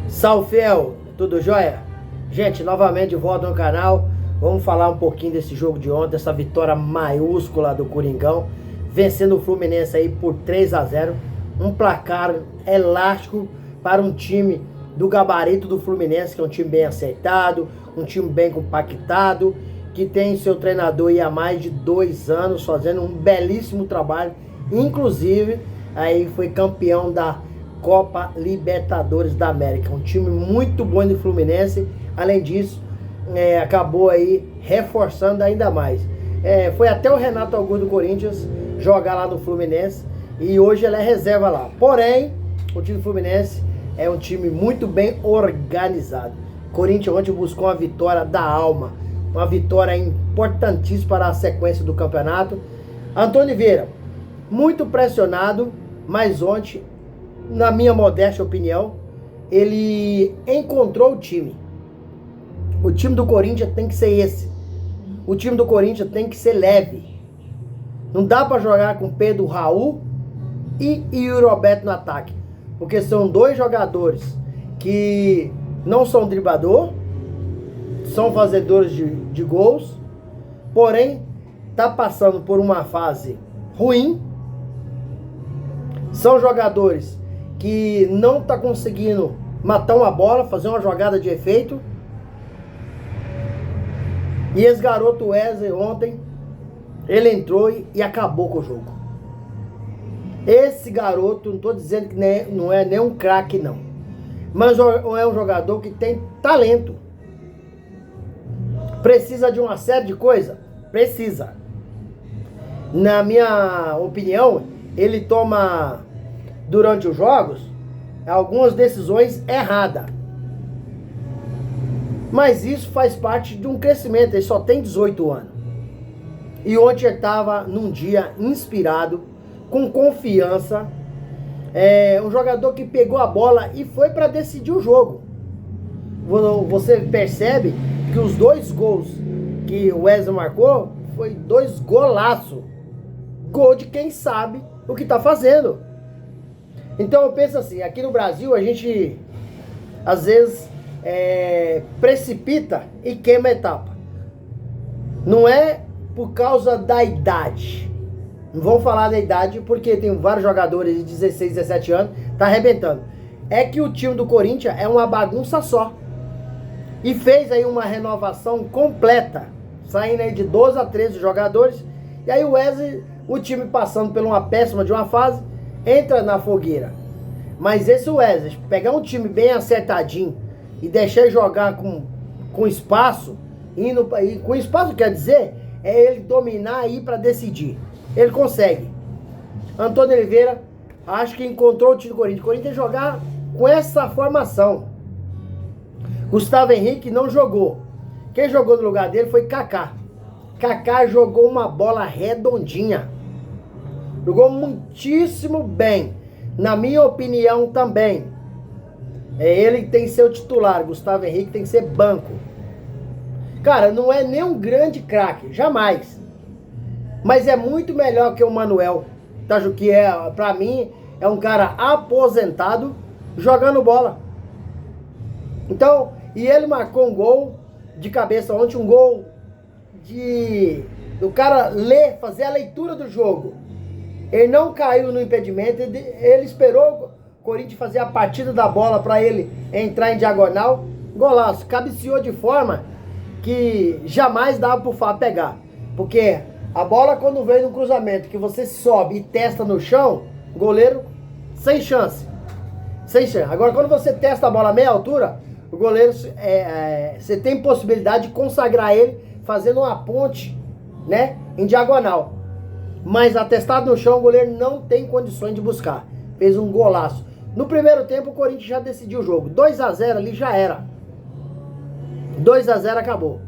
Salve, fiel, tudo jóia? Gente, novamente de volta no canal. Vamos falar um pouquinho desse jogo de ontem, essa vitória maiúscula do Coringão, vencendo o Fluminense aí por 3-0. Um placar elástico para um time do gabarito do Fluminense, que é um time bem acertado, um time bem compactado, que tem seu treinador aí há mais de 2 anos fazendo um belíssimo trabalho. Inclusive, aí foi campeão da Copa Libertadores da América. Um time muito bom do Fluminense. Além disso, acabou aí reforçando ainda mais. Foi até o Renato Augusto do Corinthians jogar lá no Fluminense e hoje ele é reserva lá. Porém, o time do Fluminense é um time muito bem organizado. O Corinthians ontem buscou uma vitória da alma, uma vitória importantíssima para a sequência do campeonato. Antônio Oliveira, muito pressionado, mas ontem, na minha modesta opinião, ele encontrou o time. O time do Corinthians tem que ser esse. O time do Corinthians tem que ser leve. Não dá para jogar com Pedro Raul e Yuri Alberto no ataque, porque são dois jogadores que não são driblador, são fazedores de gols, porém tá passando por uma fase ruim. São jogadores que não tá conseguindo matar uma bola, fazer uma jogada de efeito. E esse garoto Wesley ontem, ele entrou e acabou com o jogo. Esse garoto, não tô dizendo que não é nem um craque não, mas é um jogador que tem talento. Precisa de uma série de coisas? Precisa. Na minha opinião, ele toma, durante os jogos, algumas decisões erradas. Mas isso faz parte de um crescimento. Ele só tem 18 anos. E ontem ele estava num dia inspirado, com confiança. Um jogador que pegou a bola e foi para decidir o jogo. Você percebe que os 2 gols que o Wesley marcou foi 2 golaços. Gol de quem sabe o que está fazendo. Então eu penso assim, aqui no Brasil a gente às vezes precipita e queima a etapa. Não é por causa da idade. Não vamos falar da idade porque tem vários jogadores de 16, 17 anos, tá arrebentando. É que o time do Corinthians é uma bagunça só. E fez aí uma renovação completa, saindo aí de 12 a 13 jogadores. E aí o Wesley, o time passando por uma péssima de uma fase, entra na fogueira. Mas esse Wesley, pegar um time bem acertadinho e deixar ele jogar com espaço, e com espaço quer dizer, é ele dominar aí para decidir. Ele consegue. Antônio Oliveira, acho que encontrou o time do Corinthians. O Corinthians jogar com essa formação. Gustavo Henrique não jogou. Quem jogou no lugar dele foi Kaká. Kaká jogou uma bola redondinha. Jogou muitíssimo bem. Na minha opinião também. Ele tem que ser o titular. Gustavo Henrique tem que ser banco. Cara, não é nem um grande craque. Jamais. Mas é muito melhor que o Manuel. Tá, que pra mim, é um cara aposentado jogando bola. Então, e ele marcou um gol de cabeça ontem, um gol do cara fazer a leitura do jogo. Ele não caiu no impedimento, ele esperou o Corinthians fazer a partida da bola para ele entrar em diagonal. Golaço, cabeceou de forma que jamais dava pro Fábio pegar. Porque a bola quando vem no cruzamento, que você sobe e testa no chão, goleiro sem chance. Sem chance. Agora quando você testa a bola a meia altura, o goleiro, você tem possibilidade de consagrar ele fazendo uma ponte, né, em diagonal. Mas atestado no chão, o goleiro não tem condições de buscar. Fez um golaço. No primeiro tempo, o Corinthians já decidiu o jogo. 2-0 ali já era. 2-0 acabou.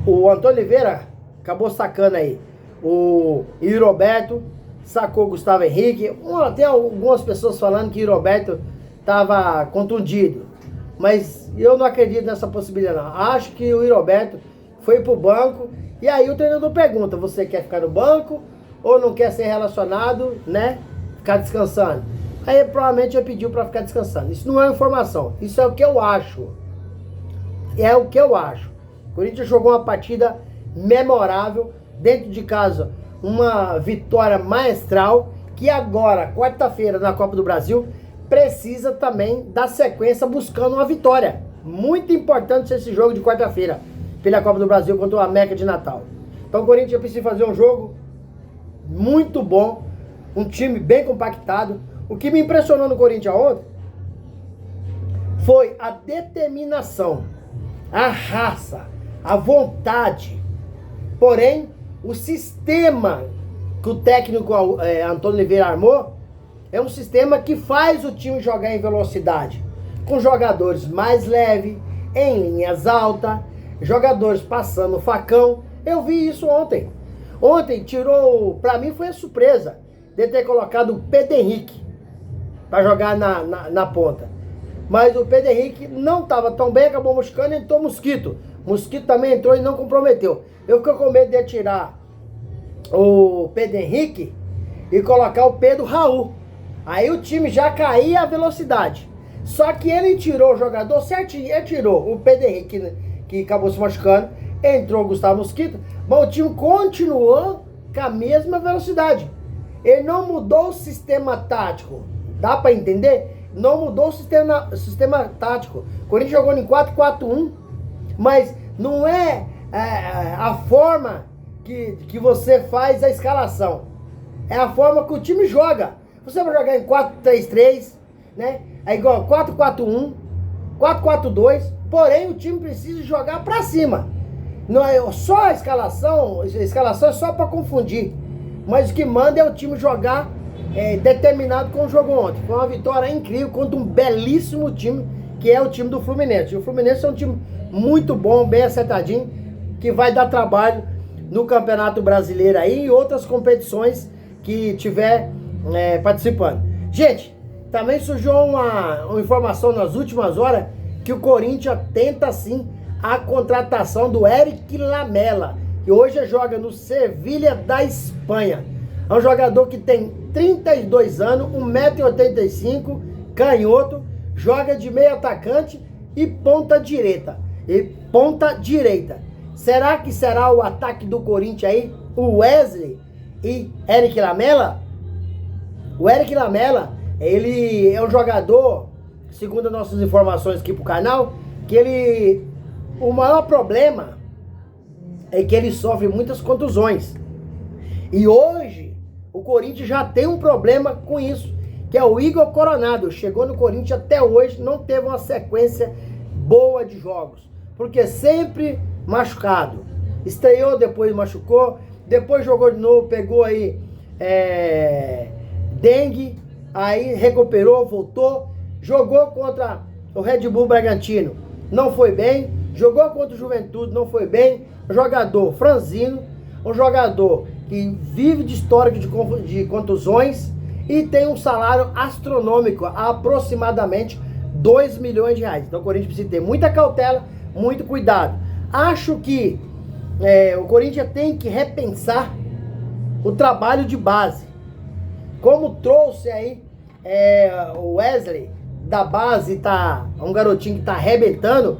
O Antônio Oliveira acabou sacando aí. O Yuri Alberto sacou o Gustavo Henrique. Tem algumas pessoas falando que o Yuri Alberto estava contundido. Mas eu não acredito nessa possibilidade não. Acho que o Yuri Alberto foi pro banco. E aí o treinador pergunta, você quer ficar no banco ou não quer ser relacionado, né? Ficar descansando. Aí provavelmente ele pediu para ficar descansando. Isso não é informação, isso é o que eu acho. É o que eu acho. O Corinthians jogou uma partida memorável, dentro de casa, uma vitória maestral, que agora, quarta-feira, na Copa do Brasil, precisa também dar sequência buscando uma vitória. Muito importante esse jogo de quarta-feira, pela Copa do Brasil contra o América de Natal. Então o Corinthians precisa fazer um jogo muito bom, um time bem compactado. O que me impressionou no Corinthians ontem foi a determinação, a raça, a vontade. Porém, o sistema que o técnico Antônio Oliveira armou é um sistema que faz o time jogar em velocidade, com jogadores mais leves, em linhas altas, jogadores passando facão. Eu vi isso ontem. Ontem tirou, pra mim foi a surpresa de ter colocado o Pedro Henrique para jogar na ponta. Mas o Pedro Henrique não estava tão bem, acabou machucando e entrou Mosquito. Mosquito também entrou e não comprometeu. Eu fiquei com medo de tirar o Pedro Henrique e colocar o Pedro Raul. Aí o time já caía a velocidade. Só que ele tirou o jogador certinho. Ele tirou o Pedro Henrique, que acabou se machucando. Entrou o Gustavo Mosquito. Mas o time continuou com a mesma velocidade. Ele não mudou o sistema tático. Dá pra entender? Não mudou o sistema tático. O Corinthians jogou em 4-4-1. Mas não é a forma que você faz a escalação. É a forma que o time joga. Você vai jogar em 4-3-3, né? É igual 4-4-1, 4-4-2. Porém, o time precisa jogar pra cima. Não é só a escalação é só pra confundir. Mas o que manda é o time jogar determinado com o jogo ontem. Foi uma vitória incrível contra um belíssimo time, que é o time do Fluminense. E o Fluminense é um time muito bom, bem acertadinho, que vai dar trabalho no Campeonato Brasileiro aí e outras competições que tiver participando. Gente, também surgiu uma informação nas últimas horas que o Corinthians tenta sim a contratação do Eric Lamela, que hoje joga no Sevilha da Espanha. É um jogador que tem 32 anos, 1,85 m, canhoto, joga de meio atacante e ponta direita. Será que será o ataque do Corinthians aí? O Wesley e Eric Lamela? O Eric Lamela, ele é um jogador, segundo as nossas informações aqui pro canal, que o maior problema é que ele sofre muitas contusões. E hoje, o Corinthians já tem um problema com isso, que é o Igor Coronado. Chegou no Corinthians até hoje, não teve uma sequência boa de jogos, porque sempre machucado. Estreou, depois machucou, depois jogou de novo, pegou aí dengue, aí recuperou, voltou, jogou contra o Red Bull Bragantino, não foi bem, jogou contra o Juventude, não foi bem. Jogador franzino, um jogador que vive de histórico de contusões e tem um salário astronômico, aproximadamente 2 milhões de reais. Então o Corinthians precisa ter muita cautela, muito cuidado. Acho que o Corinthians tem que repensar o trabalho de base. Como trouxe aí o Wesley da base, um garotinho que está arrebentando,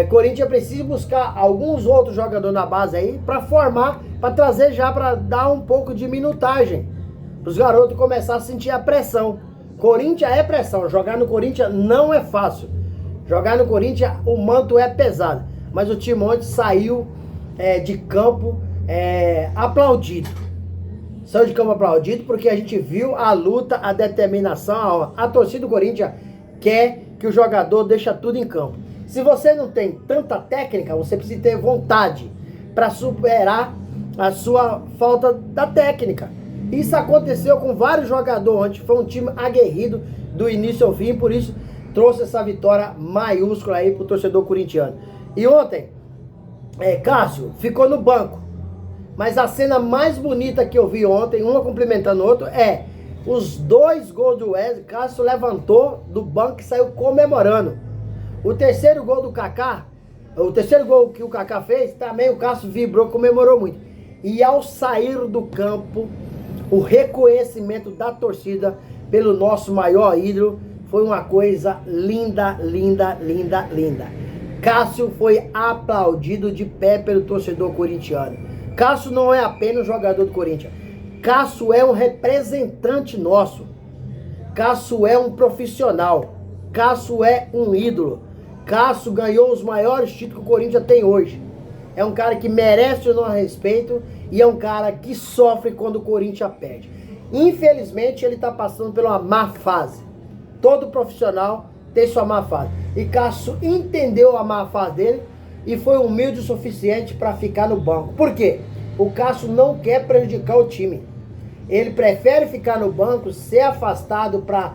Corinthians precisa buscar alguns outros jogadores na base aí para formar, para trazer já, para dar um pouco de minutagem, para os garotos começar a sentir a pressão. Corinthians é pressão, jogar no Corinthians não é fácil. Jogar no Corinthians o manto é pesado, mas o time ontem saiu de campo aplaudido. Saiu de campo aplaudido porque a gente viu a luta, a determinação, a torcida do Corinthians quer que o jogador deixe tudo em campo. Se você não tem tanta técnica, você precisa ter vontade para superar a sua falta da técnica. Isso aconteceu com vários jogadores ontem. Foi um time aguerrido do início ao fim, por isso trouxe essa vitória maiúscula aí pro torcedor corintiano. E ontem, Cássio ficou no banco. Mas a cena mais bonita que eu vi ontem, uma complementando o outro, os 2 gols do Wesley. Cássio levantou do banco e saiu comemorando. O terceiro gol do Kaká, o terceiro gol que o Kaká fez, também o Cássio vibrou, comemorou muito. E ao sair do campo, o reconhecimento da torcida pelo nosso maior ídolo. Foi uma coisa linda, linda, linda, linda. Cássio foi aplaudido de pé pelo torcedor corintiano. Cássio não é apenas um jogador do Corinthians. Cássio é um representante nosso. Cássio é um profissional. Cássio é um ídolo. Cássio ganhou os maiores títulos que o Corinthians tem hoje. É um cara que merece o nosso respeito e é um cara que sofre quando o Corinthians perde. Infelizmente, ele está passando por uma má fase. Todo profissional tem sua má fase. E Cássio entendeu a má fase dele e foi humilde o suficiente para ficar no banco. Por quê? O Cássio não quer prejudicar o time. Ele prefere ficar no banco, ser afastado para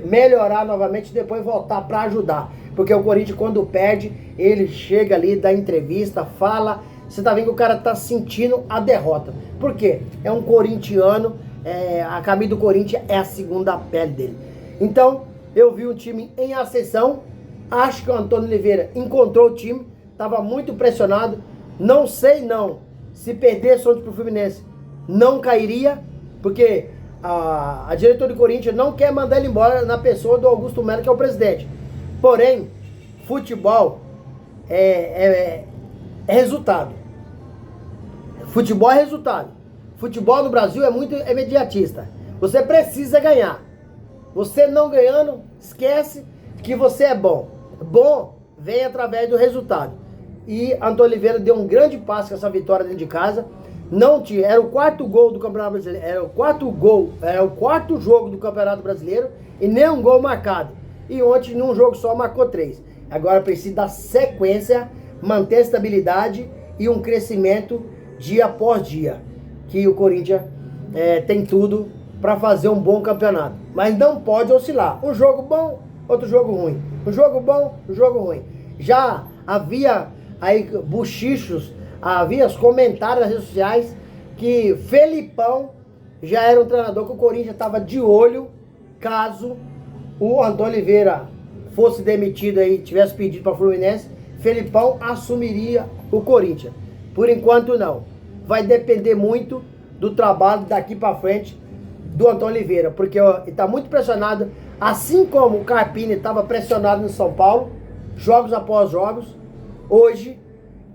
melhorar novamente e depois voltar para ajudar. Porque o Corinthians, quando perde, ele chega ali, dá entrevista, fala. Você tá vendo que o cara tá sentindo a derrota. Por quê? É um corintiano, a camisa do Corinthians é a segunda pele dele. Então, eu vi o time em ascensão. Acho que o Antônio Oliveira encontrou o time, estava muito pressionado. Não sei não, se perdesse ontem pro Fluminense, não cairia, porque a diretoria do Corinthians não quer mandar ele embora na pessoa do Augusto Melo, que é o presidente. Porém, futebol é resultado. Futebol é resultado. Futebol no Brasil é muito imediatista. Você precisa ganhar. Você não ganhando, esquece que você é bom. Bom vem através do resultado. E Antônio Oliveira deu um grande passo com essa vitória dentro de casa. Não tinha, era o quarto gol do Campeonato Brasileiro, era o quarto jogo do Campeonato Brasileiro e nem um gol marcado. E ontem, num jogo só, marcou 3. Agora precisa dar sequência, manter a estabilidade e um crescimento dia após dia. Que o Corinthians tem tudo para fazer um bom campeonato. Mas não pode oscilar. Um jogo bom, outro jogo ruim. Um jogo bom, um jogo ruim. Já havia aí buchichos, havia os comentários nas redes sociais que Felipão já era um treinador que o Corinthians estava de olho caso o Antônio Oliveira fosse demitido aí, tivesse pedido para o Fluminense, Felipão assumiria o Corinthians. Por enquanto não. Vai depender muito do trabalho daqui para frente do Antônio Oliveira, porque ele está muito pressionado, assim como o Carpini estava pressionado no São Paulo, jogos após jogos. Hoje,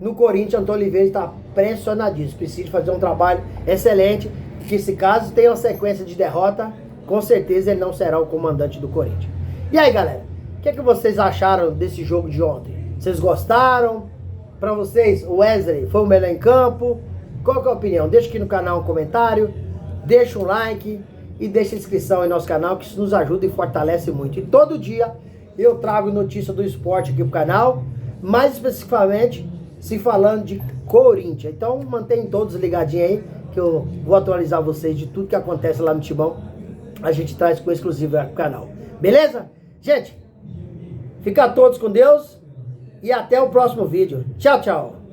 no Corinthians, Antônio Oliveira está pressionadíssimo. Precisa fazer um trabalho excelente, que se caso tenha uma sequência de derrota, com certeza ele não será o comandante do Corinthians. E aí, galera, o que vocês acharam desse jogo de ontem? Vocês gostaram? Para vocês, o Wesley foi o melhor em campo? Qual que é a opinião? Deixa aqui no canal um comentário, deixa um like e deixa a inscrição em nosso canal, que isso nos ajuda e fortalece muito. E todo dia eu trago notícia do esporte aqui pro canal, mais especificamente se falando de Corinthians. Então mantenham todos ligadinhos aí, que eu vou atualizar vocês de tudo que acontece lá no Timão. A gente traz com exclusivo aqui pro canal. Beleza? Gente, fica todos com Deus e até o próximo vídeo. Tchau, tchau.